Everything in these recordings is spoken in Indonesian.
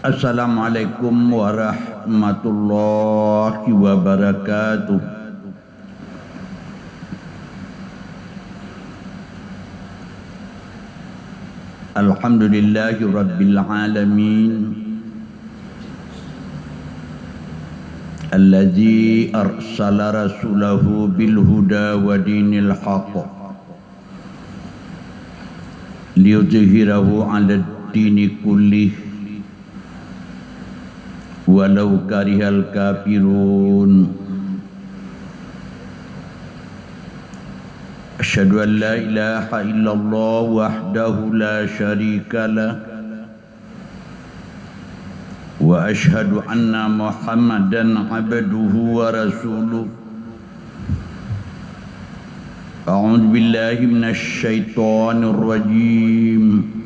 Assalamualaikum warahmatullahi wabarakatuh. Alhamdulillahi rabbil alamin. Alladzi arsala rasulahu bil huda wa dinil haqq liyudhhirahu 'ala ad-dini kullih walau karihal kafirun. Asyhadu an la ilaha illallah wahdahu la syarika lah wa asyhadu anna Muhammadan abduhu wa rasuluh. A'udzu billahi minasy syaithanir rajim.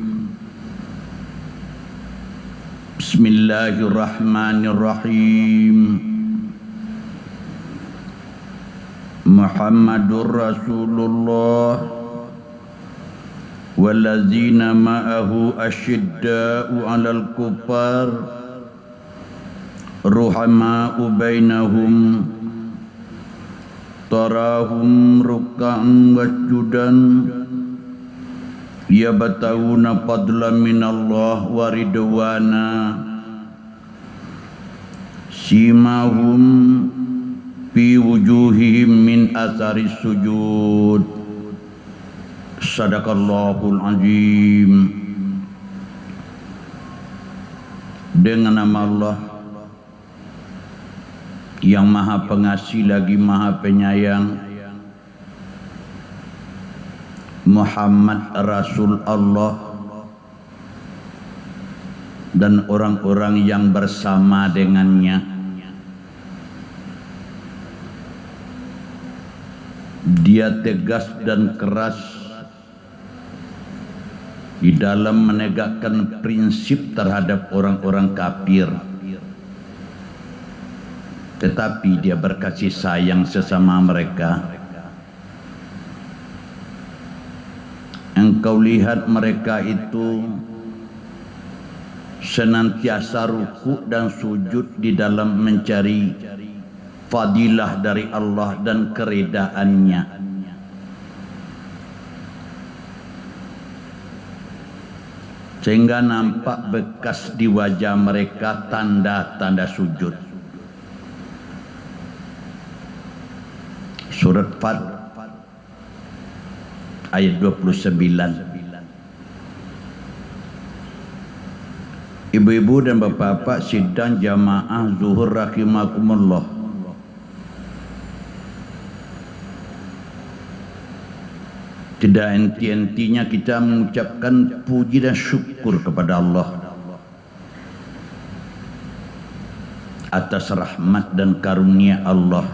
Bismillahirrahmanirrahim. Muhammadur Rasulullah wallazina ma'ahu asyidda'u 'alal kuffar ruhama'u bainahum tarahum ruk'an wasjudan yabtaguna fadlan minallah wa ridwana simahum fi wujuhihim min atharis sujud. Sadaqallahul azim. Dengan nama Allah yang maha pengasih lagi maha penyayang, Muhammad Rasul Allah dan orang-orang yang bersama dengannya. Dia tegas dan keras di dalam menegakkan prinsip terhadap orang-orang kafir, tetapi dia berkasih sayang sesama mereka. Engkau lihat mereka itu senantiasa ruku dan sujud di dalam mencari fadilah dari Allah dan keredaannya. Sehingga nampak bekas di wajah mereka tanda-tanda sujud. Surat Fat ayat 29. Ibu-ibu dan bapak-bapak sidang jamaah zuhur rahimakumullah. Tidak henti-hentinya kita mengucapkan puji dan syukur kepada Allah atas rahmat dan karunia Allah,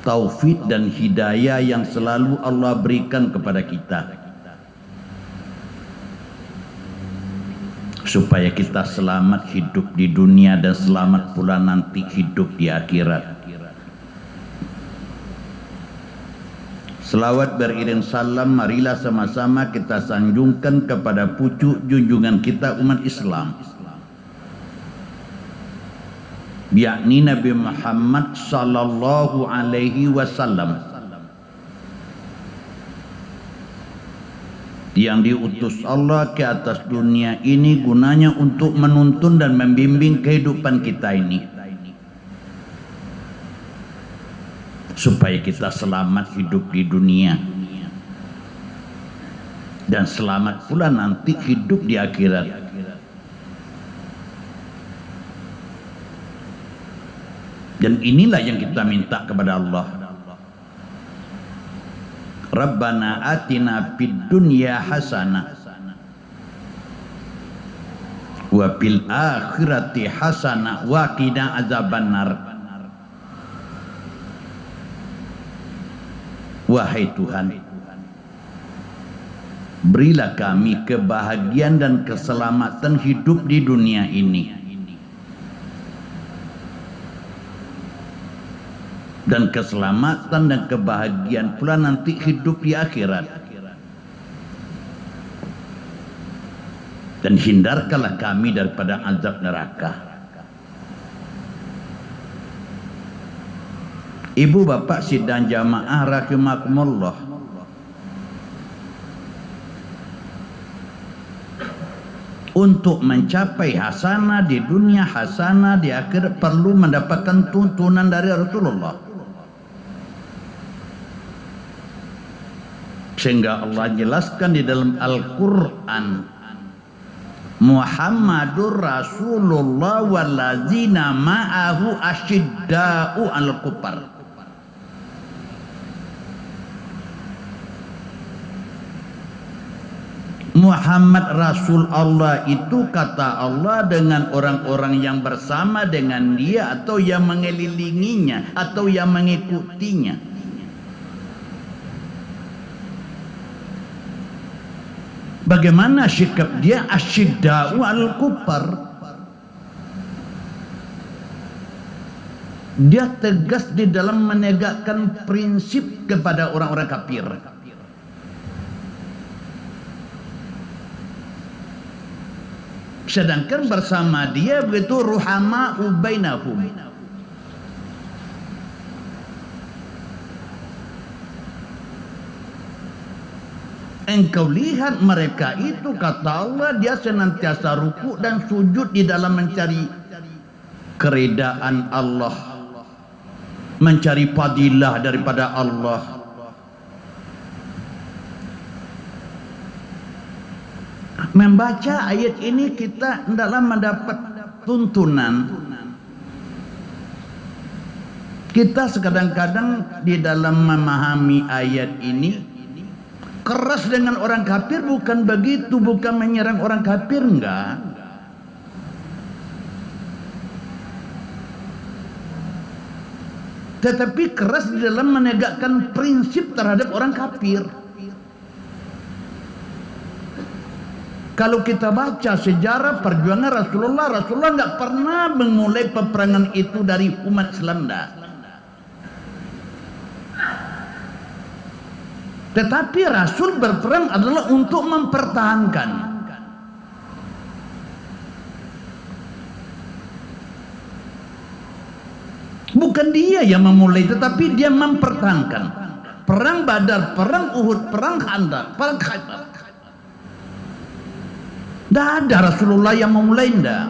taufik dan hidayah yang selalu Allah berikan kepada kita, supaya kita selamat hidup di dunia dan selamat pula nanti hidup di akhirat. Selawat beriring salam, marilah sama-sama kita sanjungkan kepada pucuk junjungan kita umat Islam, yakni Nabi Muhammad sallallahu alaihi wasallam, yang diutus Allah ke atas dunia ini gunanya untuk menuntun dan membimbing kehidupan kita ini, supaya kita selamat hidup di dunia dan selamat pula nanti hidup di akhirat. Dan inilah yang kita minta kepada Allah. Rabbana atina fid dunya hasanah wa fil akhirati hasanah wa qina azabannar. Wahai Tuhan, berilah kami kebahagiaan dan keselamatan hidup di dunia ini, dan keselamatan dan kebahagiaan pula nanti hidup di akhirat. dan hindarkanlah kami daripada azab neraka. Ibu bapak sidang jamaah rahimakumullah, untuk mencapai hasanah di dunia, hasanah di akhirat, perlu mendapatkan tuntunan dari Rasulullah. Sehingga Allah jelaskan di dalam Al-Quran, Muhammadur Rasulullah wallazina ma'ahu asyidda'u al-kufar. Muhammad Rasul Allah itu, kata Allah, dengan orang-orang yang bersama dengan dia atau yang mengelilinginya atau yang mengikutinya. Bagaimana sikap dia? Asyidda'u al-kufar. Dia tegas di dalam menegakkan prinsip kepada orang-orang kafir. Sedangkan bersama dia begitu ruhama'u bainahum. Engkau lihat mereka itu, kata Allah, dia senantiasa ruku dan sujud di dalam mencari keridaan Allah, mencari fadilah daripada Allah. Membaca ayat ini kita dalam mendapat tuntunan. Kita kadang-kadang di dalam memahami ayat ini keras dengan orang kafir, bukan begitu, bukan menyerang orang kafir, enggak. Tetapi keras di dalam menegakkan prinsip terhadap orang kafir. Kalau kita baca sejarah perjuangan Rasulullah enggak pernah memulai peperangan itu dari umat Islam, enggak. Tetapi Rasul berperang adalah untuk mempertahankan. Bukan dia yang memulai, tetapi dia mempertahankan. Perang Badar, perang Uhud, perang Khandaq, perang Khaybar. Tidak ada Rasulullah yang memulai, tidak.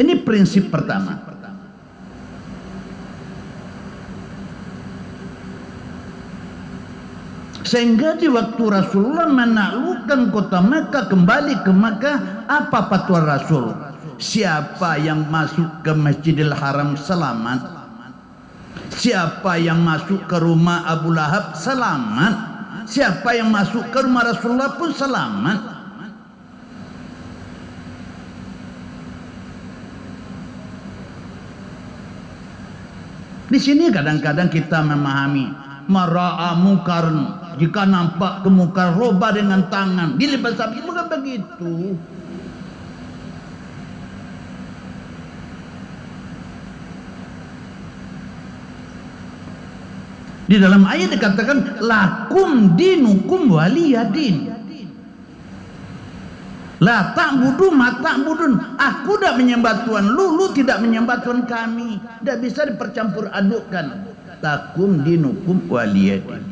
Ini prinsip pertama. Sehingga di waktu Rasulullah menaklukkan kota Mekah, kembali ke Mekah, apa fatwa Rasul? Siapa yang masuk ke Masjidil Haram selamat, siapa yang masuk ke rumah Abu Lahab selamat, siapa yang masuk ke rumah Rasulullah pun selamat. Di sini kadang-kadang kita memahami mara'a mukarn, jika nampak kemungkaran roba dengan tangan, dilibas sapi, bukan begitu. Di dalam ayat dikatakan lakum dinukum waliyadin. La ta'budu ma ta'budun. Aku tidak menyembah Tuhan, lu tidak menyembah Tuhan kami. Tidak bisa dipercampur adukkan. Lakum dinukum waliyadin.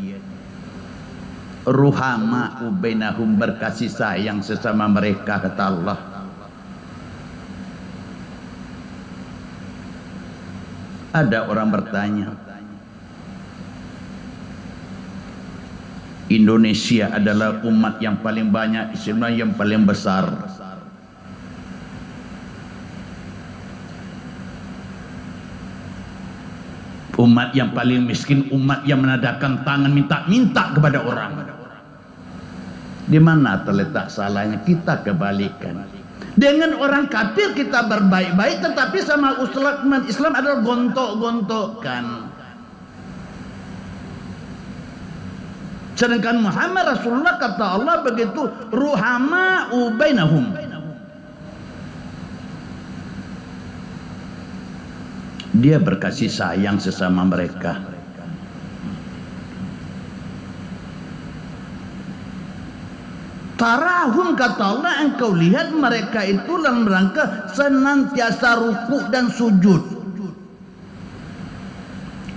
Ruhama'u bainahum, berkasih sayang sesama mereka, kata Allah. Ada orang bertanya, Indonesia adalah umat yang paling banyak, Islam yang paling besar. Umat yang paling miskin, umat yang menadakan tangan minta-minta kepada orang. Di mana terletak salahnya? Kita kebalikan. Dengan orang kafir kita berbaik-baik, tetapi sama umat Islam adalah gontok-gontokan. Sedangkan Muhammad Rasulullah, kata Allah begitu, ruhama'u bainahum. Dia berkasih sayang sesama mereka. Tarahum, kata Allah, engkau lihat mereka itu dalam rangka senantiasa ruku dan sujud.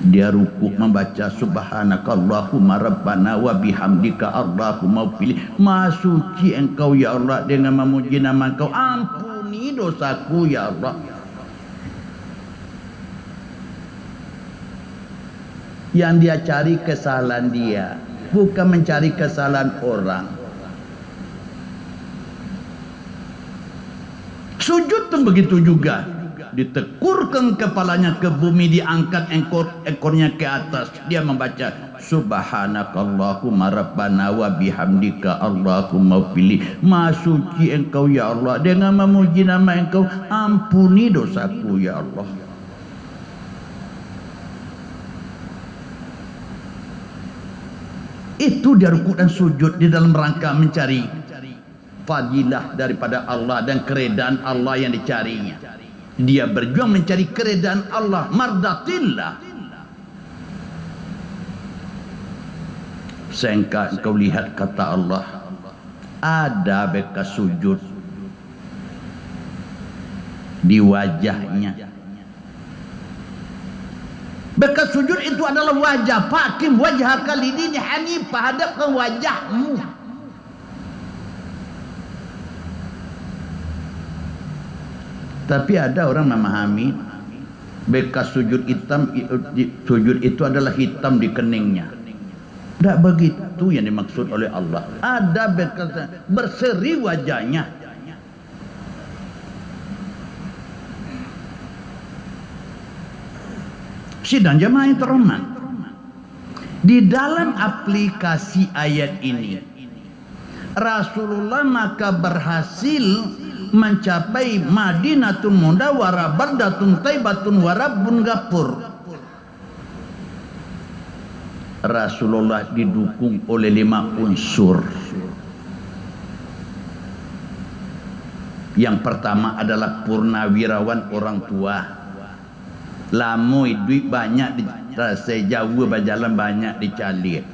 Dia ruku membaca subhanakallahumma rabbana wa bihamdika Allahumma pilih. Maha suci engkau ya Allah dengan memuji nama engkau. Ampuni dosaku ya Allah. Yang dia cari kesalahan dia, bukan mencari kesalahan orang. Sujud pun begitu juga. Ditekurkan kepalanya ke bumi, diangkat ekornya ke atas, dia membaca subhanakallahumma rabbana wa bihamdika Allahumma pilih. Maha suci engkau ya Allah dengan memuji nama engkau, ampuni dosaku ya Allah. Itu dia ruku dan sujud di dalam rangka mencari fadilah daripada Allah dan keredaan Allah yang dicarinya. Dia berjuang mencari keredaan Allah, mardatillah. Sehingga engkau lihat, kata Allah, ada bekas sujud di wajahnya. Bekas sujud itu adalah wajah. Fakim wajah kali ini hanifah, hadapkan wajahmu. Tapi ada orang memahami bekas sujud hitam, sujud itu adalah hitam di keningnya. Tidak begitu yang dimaksud oleh Allah. Ada bekas berseri wajahnya. Sidang jemaah yang terhormat, di dalam aplikasi ayat ini Rasulullah maka berhasil mencapai Madinatun Munawwarah, Baldatun Thaybatun wa Rabbun Ghafur. Rasulullah didukung oleh 5 unsur. Yang pertama adalah purnawirawan orang tua. Lamui duit banyak di rasa jauh, berjalan banyak dicari.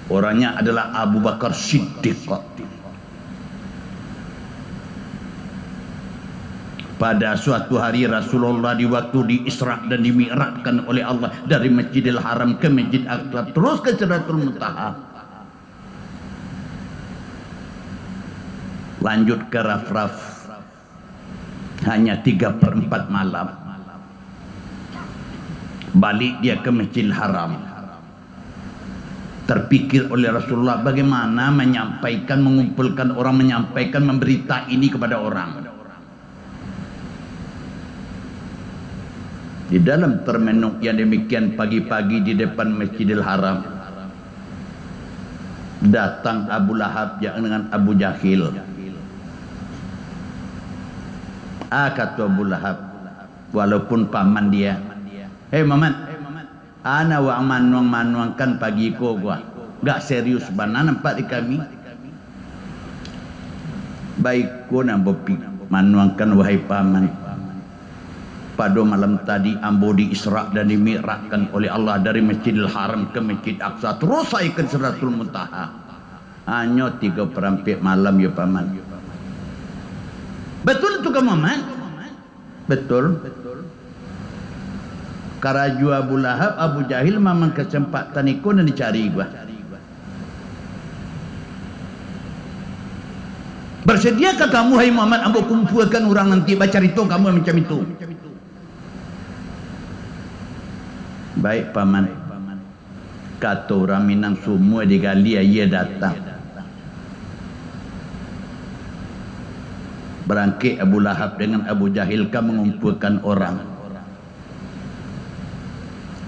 Orangnya adalah Abu Bakar Siddiq. Pada suatu hari Rasulullah di waktu di Isra dan dimi'rajkan oleh Allah dari Masjidil Haram ke Masjid Aqsa terus ke Sidratul Muntaha, lanjut ke Rafraf, hanya 3/4 malam. Balik dia ke Masjidil Haram. Terpikir oleh Rasulullah bagaimana menyampaikan, mengumpulkan orang, menyampaikan, memberita ini kepada orang. Di dalam termenuk yang demikian pagi-pagi di depan Masjidil Haram, datang Abu Lahab dengan Abu Jahil. Kata Abu Lahab, walaupun paman dia, hei Maman, ana wa manuang-manuangkan pagi ko gua, gak serius bana nampak di kami. Baik ko nampak manuangkan wahai paman. Pada malam tadi ambo di Isra dan dimi'rajkan oleh Allah dari Masjidil Haram ke Masjid Aqsa terus saya ke Sidratul Muntaha. Hanya 3/4 malam ya paman. Betul itu kamu man? Betul. Karaju Abu Lahab, Abu Jahil memang kesempatan itu dan dicari gua. Bersediakah kamu hai Muhammad ambo kumpulkan orang nanti baca itu kamu macam itu? Baik paman, kata orang Minang semua digali ia datang. Berangkit Abu Lahab dengan Abu Jahil kan mengumpulkan orang.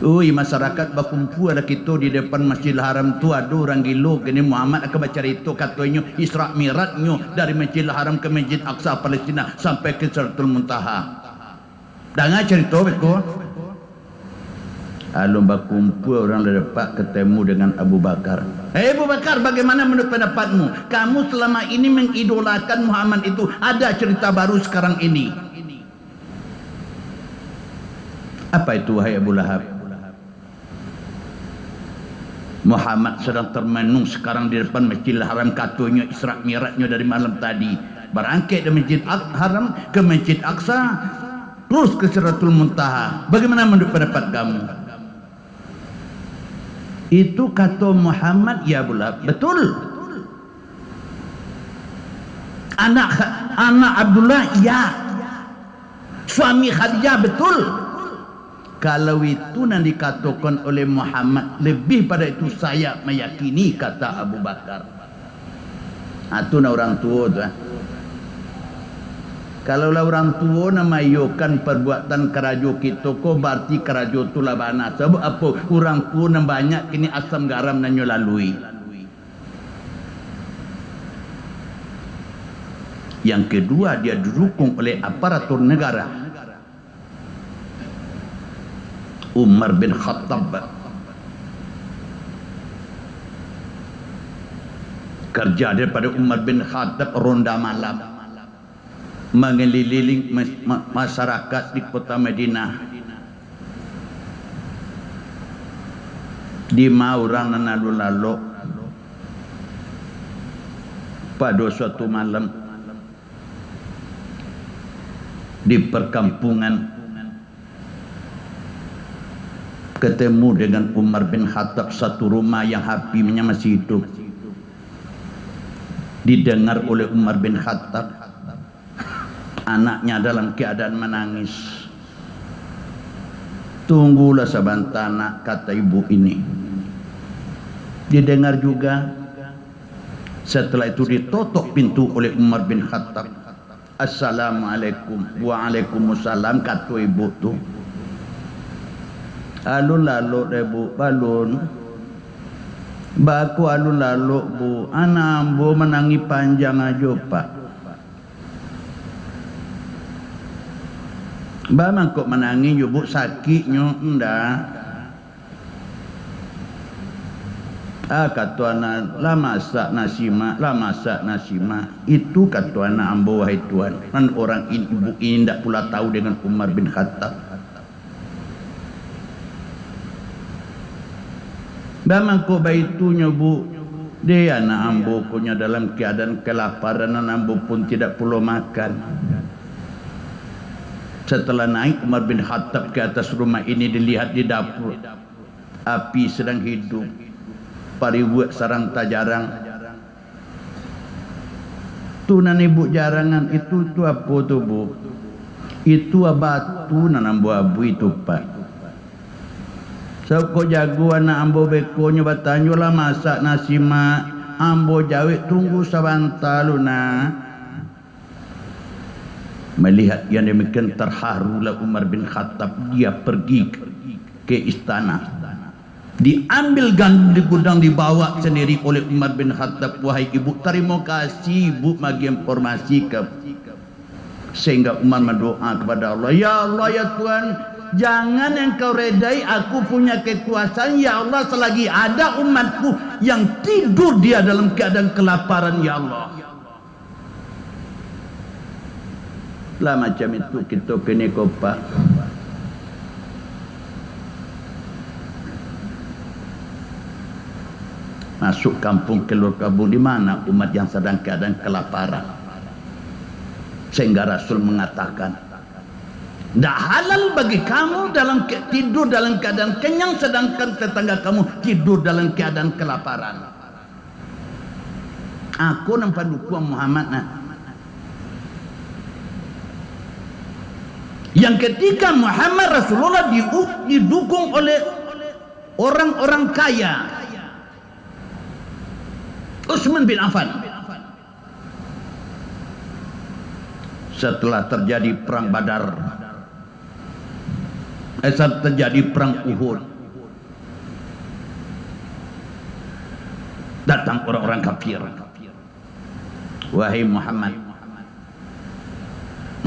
Ui masyarakat berkumpul ada kita di depan Masjidil Haram tu ada orang gilo kini Muhammad akan baca itu katanya Isra Mi'rajnya dari Masjidil Haram ke Masjid Aqsa Palestina sampai ke Sidratul Muntaha. Dengar cerita betul. Alum berkumpul orang dapat ketemu dengan Abu Bakar. Hei Abu Bakar, bagaimana menurut pendapatmu? Kamu selama ini mengidolakan Muhammad itu, ada cerita baru sekarang ini. Apa itu wahai Abu Lahab? Muhammad sedang termenung sekarang di depan Masjidil Haram, katanya Isra Mi'rajnya dari malam tadi. Berangkat dari Masjid Haram ke Masjid Aqsa, terus ke Sidratul Muntaha. Bagaimana menurut pendapat kamu? Itu kata Muhammad, ya pula betul. Anak Abdullah, ya. Suami Khadijah, betul. Kalau itu yang dikatakan oleh Muhammad, lebih pada itu saya meyakini, kata Abu Bakar. Itu orang tua tu. Kalau orang tua namayukan perbuatan kerajo kita, ko berarti kerajo tu labana. Sebab apa? Orang tua yang banyak kini asam garam nanyo lalui. Yang kedua, dia didukung oleh aparatur negara. Umar bin Khattab kerja daripada Umar bin Khattab ronda malam mengeliling masyarakat di kota Madinah. Di orang lalu pada suatu malam di perkampungan ketemu dengan Umar bin Khattab, satu rumah yang hafinya masih hidup. Didengar oleh Umar bin Khattab, anaknya dalam keadaan menangis. Tunggulah sebentar nak, kata ibu ini. Didengar juga. Setelah itu ditutup pintu oleh Umar bin Khattab. Assalamualaikum. Waalaikumsalam, kata ibu tu. Alun lalu deh bu, balun. Baku alun lalu bu, anak ambo menangi panjang aja pak. Bama kok menangi yo bu, sakitnya enggak. Kata anak, lah masak nasi mak, lah masak nasi mak. Itu kata anak ambo, wahai tuan. Dan orang ini, ibu ini tidak pula tahu dengan Umar bin Khattab. Bama kok baitunya bu, dia anak ambo punya dalam keadaan kelaparan, anak ambo pun tidak perlu makan. Setelah naik Umar bin Khattab ke atas rumah ini, dilihat di dapur api sedang hidup, paribuat sarang tajarang. Tunan ibu jarangan itu tu apa tu bu? Itu batu nan abu itu pak. So ko jago anak ambo bekonya batanyo lah masak nasi mak. Ambo jawik tunggu sebentar luna. Melihat yang demikian terharulah Umar bin Khattab. Dia pergi ke istana. Diambil gandum di gudang, dibawa sendiri oleh Umar bin Khattab. Wahai ibu, terima kasih ibu bagi informasi ke. Sehingga Umar berdoa kepada Allah, ya Allah ya Tuhan, jangan engkau redai aku punya kekuasaan ya Allah selagi ada umatku yang tidur dia dalam keadaan kelaparan ya Allah. Lah macam itu kita kena kopak. Masuk kampung keluar kampung, di mana umat yang sedang keadaan kelaparan. Sehingga Rasul mengatakan, tidak halal bagi kamu tidur dalam keadaan kenyang, sedangkan tetangga kamu tidur dalam keadaan kelaparan. Aku nampak dukung Muhammad. Yang ketika Muhammad Rasulullah didukung oleh orang-orang kaya, Utsman bin Affan. Setelah terjadi perang Badar, saat terjadi perang Uhud, datang orang-orang kafir. Wahai Muhammad,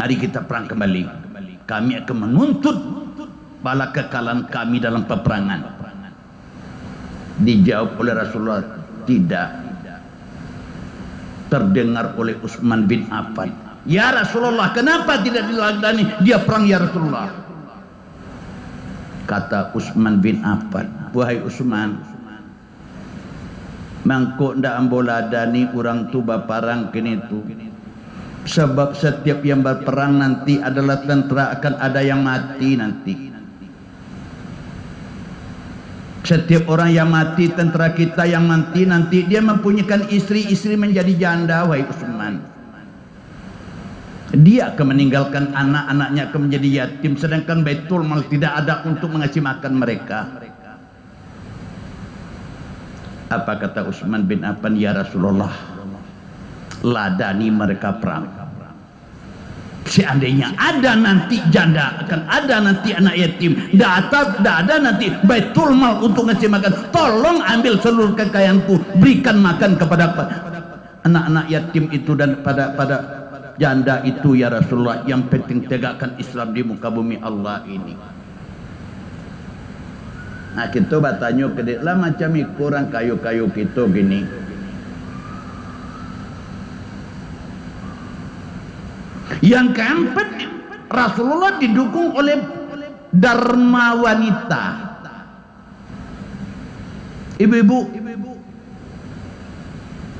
mari kita perang kembali. Kami akan menuntut bala kekalahan kami dalam peperangan. Dijawab oleh Rasulullah, tidak. Terdengar oleh Utsman bin Affan, ya Rasulullah, kenapa tidak diladani dia perang ya Rasulullah? Kata Utsman bin Affan, wahai Utsman, mangkuk ndak amboladani orang tu baparang kini tu. Sebab setiap yang berperang nanti adalah tentera, akan ada yang mati nanti. Setiap orang yang mati, tentera kita yang mati nanti, dia mempunyai istri menjadi janda, wahai Utsman. Dia akan meninggalkan anak-anaknya, akan menjadi yatim, sedangkan Baitul Mal tidak ada untuk mengasih makan mereka. Apa kata Utsman bin Affan? Ya Rasulullah, ladani mereka perang. Seandainya ada nanti janda, akan ada nanti anak yatim, tidak ada nanti Baitul Mal untuk ngasih makan, tolong ambil seluruh kekayaanku, berikan makan kepada anak-anak yatim itu dan pada janda itu ya Rasulullah. Yang penting tegakkan Islam di muka bumi Allah ini. Nah kita bertanya ke dia lah, macam kurang kayu-kayu kita gini. Yang keempat, Rasulullah didukung oleh dharma wanita. Ibu-ibu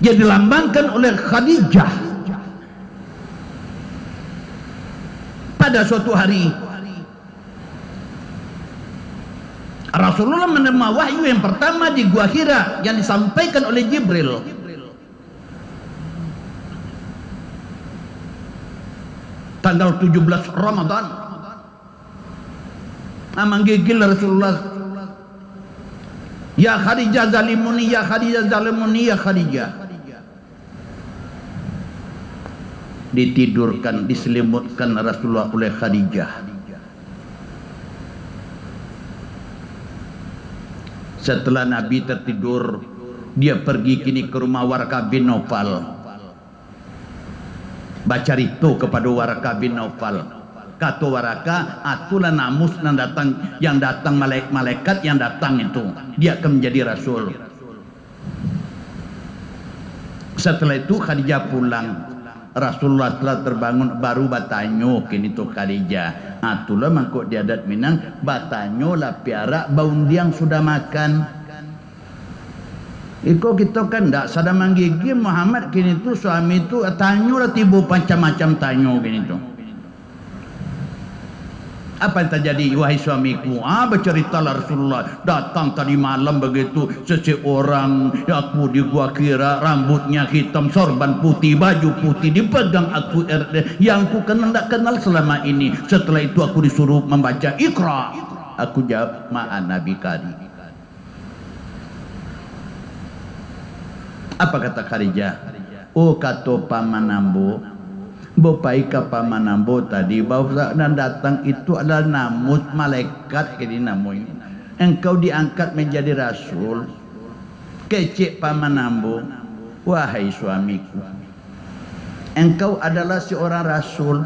yang dilambangkan oleh Khadijah. Pada suatu hari Rasulullah menerima wahyu yang pertama di Gua Hira yang disampaikan oleh Jibril. Tanggal 17 Ramadan. Manggil Rasulullah, ya Khadijah zalimuni, ya Khadijah zalimuni, ya Khadijah. Ditidurkan, diselimutkan Rasulullah oleh Khadijah. Setelah Nabi tertidur, dia pergi kini ke rumah Waraqah bin Naufal. Baca itu kepada Waraqah bin Naufal. Kata Waraqah, atulah namus yang datang malaikat yang datang itu, dia akan menjadi rasul. Setelah itu Khadijah pulang. Rasulullah telah terbangun, baru batanyo kini tu Khadijah. Atulah mangkuk di adat Minang, batanyo lah piara baundiang sudah makan. Iko kita kan tak sadar manggigi Muhammad kini tu suami tu tanyo lah tiba macam-macam tanyo kini tu. Apa yang terjadi wahai suamiku? Berceritalah Rasulullah, datang tadi malam begitu seseorang, aku di Gua Hira, rambutnya hitam, sorban putih, baju putih, dipegang aku yang aku kenal tak kenal selama ini. Setelah itu aku disuruh membaca Iqra. Aku jawab, ma'an Nabi Kari. Apa kata Khadijah? Oh kata paman ambo, bopai ka paman ambo tadi bahwa dan datang itu adalah namus malaikat kini namu ini. Engkau diangkat menjadi rasul. Kecek paman ambo, wahai suamiku, engkau adalah seorang rasul.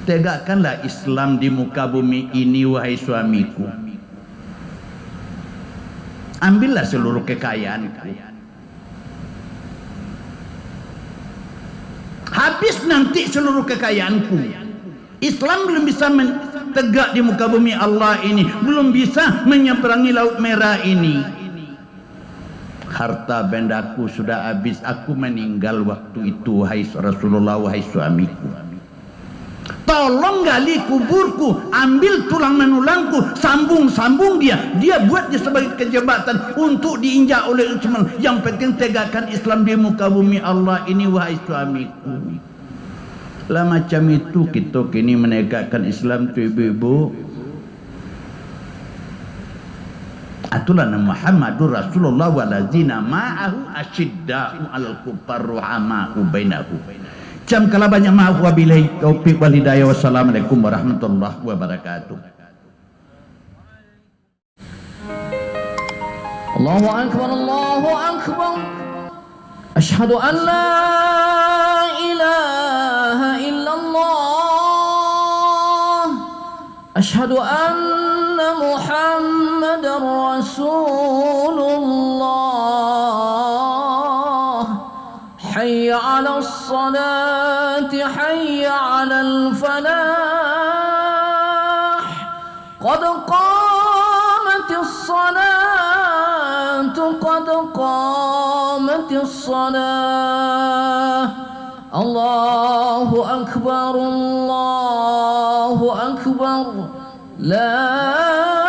Tegakkanlah Islam di muka bumi ini wahai suamiku. Ambillah seluruh kekayaanku. Habis nanti seluruh kekayaanku. Islam belum bisa tegak di muka bumi Allah ini, belum bisa menyeberangi Laut Merah ini. Harta bendaku sudah habis, aku meninggal waktu itu wahai Rasulullah, wahai suamiku. Tolong gali kuburku, ambil tulang menulangku, sambung dia buat dia sebagai kejabatan untuk diinjak oleh Utsman. Yang penting tegakkan Islam di muka bumi Allah ini wahai suamiku. Lah macam itu kita kini menegakkan Islam tu ibu-ibu. Atulah Muhammadur Rasulullah walazina ma'ahu asyidda'u 'alal kuffar ruhama'u bainahum. Jam kala banyak maaf, wabillahi taufiq wal hidayah. Wassalamualaikum warahmatullahi wabarakatuh. Allahu akbar, Allahu akbar. Asyhadu an la ilaha illallah. Asyhadu anna Muhammadar Rasulullah. Hayya 'alas salati, hayya 'alal falah. Qad qamatis salatu, qad قامت الصلاة الله أكبر الله أكبر لا